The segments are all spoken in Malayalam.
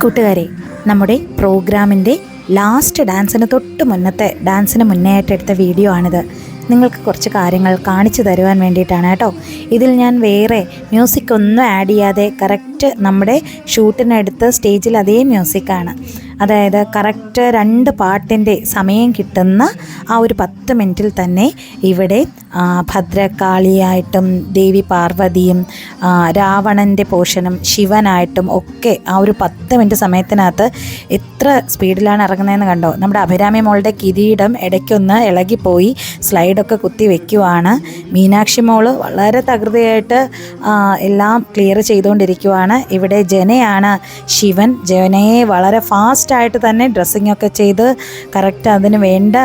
കൂട്ടുകാരെ, നമ്മുടെ പ്രോഗ്രാമിൻ്റെ ലാസ്റ്റ് ഡാൻസിന് മുന്നേ ആയിട്ട് എടുത്ത വീഡിയോ ആണിത്. നിങ്ങൾക്ക് കുറച്ച് കാര്യങ്ങൾ കാണിച്ചു തരുവാൻ വേണ്ടിയിട്ടാണ് കേട്ടോ. ഇതിൽ ഞാൻ വേറെ മ്യൂസിക് ഒന്നും ആഡ് ചെയ്യാതെ കറക്റ്റ് നമ്മുടെ ഷൂട്ടിനടുത്ത് സ്റ്റേജിൽ അതേ മ്യൂസിക്കാണ്. അതായത് കറക്റ്റ് 2 പാട്ടിൻ്റെ സമയം കിട്ടുന്ന ആ ഒരു 10 മിനിറ്റിൽ തന്നെ ഇവിടെ ഭദ്രകാളിയായിട്ടും ദേവി പാർവതിയും രാവണൻ്റെ പോഷനും ശിവനായിട്ടും ഒക്കെ ആ ഒരു 10 മിനിറ്റ് സമയത്തിനകത്ത് എത്ര സ്പീഡിലാണ് ഇറങ്ങുന്നതെന്ന് കണ്ടോ. നമ്മുടെ അഭിരാമി മോളുടെ കിരീടം ഇടയ്ക്കൊന്ന് ഇളകിപ്പോയി, സ്ലൈഡൊക്കെ കുത്തി വെക്കുവാണ്. മീനാക്ഷി മോള് വളരെ തകൃതിയായിട്ട് എല്ലാം ക്ലിയർ ചെയ്തുകൊണ്ടിരിക്കുവാണ്. ഇവിടെ ജനയാണ് ശിവൻ. ജനയെ വളരെ ഫാസ്റ്റായിട്ട് തന്നെ ഡ്രസ്സിങ്ങൊക്കെ ചെയ്ത് കറക്റ്റ് അതിന് വേണ്ട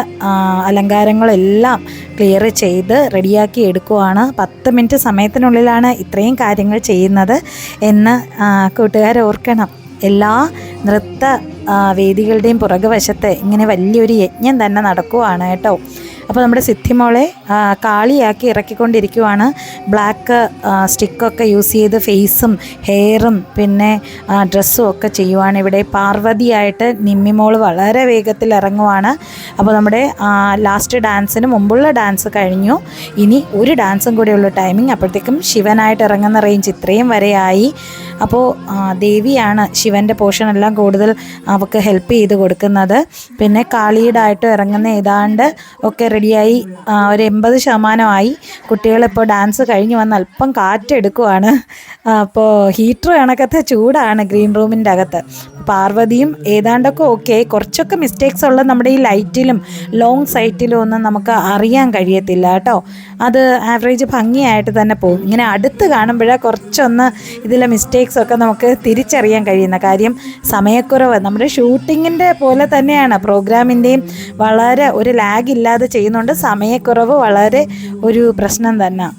അലങ്കാരങ്ങളെല്ലാം ക്ലിയർ ചെയ്ത് റെഡിയാക്കി എടുക്കുവാണ്. 10 മിനിറ്റ് സമയത്തിനുള്ളിലാണ് ഇത്രയും കാര്യങ്ങൾ ചെയ്യുന്നത് എന്ന് കൂട്ടുകാർ ഓർക്കണം. എല്ലാ നൃത്ത വേദികളുടെയും പുറകുവശത്ത് ഇങ്ങനെ വലിയൊരു യജ്ഞം തന്നെ നടക്കുവാണ് കേട്ടോ. അപ്പോൾ നമ്മുടെ സിദ്ധിമോളെ കാളിയാക്കി ഇറക്കിക്കൊണ്ടിരിക്കുവാണ്. ബ്ലാക്ക് സ്റ്റിക്കൊക്കെ യൂസ് ചെയ്ത് ഫേസും ഹെയറും പിന്നെ ഡ്രസ്സും ഒക്കെ ചെയ്യുവാണ്. ഇവിടെ പാർവതിയായിട്ട് നിമ്മിമോൾ വളരെ വേഗത്തിൽ ഇറങ്ങുവാണ്. അപ്പോൾ നമ്മുടെ ലാസ്റ്റ് ഡാൻസിന് മുമ്പുള്ള ഡാൻസ് കഴിഞ്ഞു. ഇനി ഒരു ഡാൻസും കൂടെ ഉള്ള ടൈമിങ്. അപ്പോഴത്തേക്കും ശിവനായിട്ട് ഇറങ്ങുന്ന റേഞ്ച് ഇത്രയും വരെയായി. അപ്പോൾ ദേവിയാണ് ശിവൻ്റെ പോർഷനെല്ലാം കൂടുതൽ അവൾക്ക് ഹെൽപ്പ് ചെയ്ത് കൊടുക്കുന്നത്. പിന്നെ കാളിയുടായിട്ട് ഇറങ്ങുന്ന ഏതാണ്ട് ഒക്കെ റെഡിയായി ഒരു 80% കുട്ടികളിപ്പോൾ ഡാൻസ് കഴിഞ്ഞ് വന്ന് അല്പം കാറ്റെടുക്കുവാണ്. അപ്പോൾ ഹീറ്റർ കണക്കത്തെ ചൂടാണ് ഗ്രീൻ റൂമിൻ്റെ അകത്ത്. പാർവതിയും ഏതാണ്ടൊക്കെ ഓക്കെ. കുറച്ചൊക്കെ മിസ്റ്റേക്സ് ഉള്ള നമ്മുടെ ഈ ലൈറ്റിലും ലോങ് സൈറ്റിലും ഒന്നും നമുക്ക് അറിയാൻ കഴിയത്തില്ല കേട്ടോ. അത് ആവറേജ് ഭംഗിയായിട്ട് തന്നെ പോകും. ഇങ്ങനെ അടുത്ത് കാണുമ്പോഴേ കുറച്ചൊന്ന് ഇതിലെ മിസ്റ്റേക്സൊക്കെ നമുക്ക് തിരിച്ചറിയാൻ കഴിയുന്ന കാര്യം. സമയക്കുറവ് നമ്മുടെ ഷൂട്ടിങ്ങിൻ്റെ പോലെ തന്നെയാണ് പ്രോഗ്രാമിൻ്റെയും. വളരെ ഒരു ലാഗ് ഇല്ലാതെ ചെയ്യുന്നുണ്ട്. സമയക്കുറവ് വളരെ ഒരു പ്രശ്നം തന്നെ.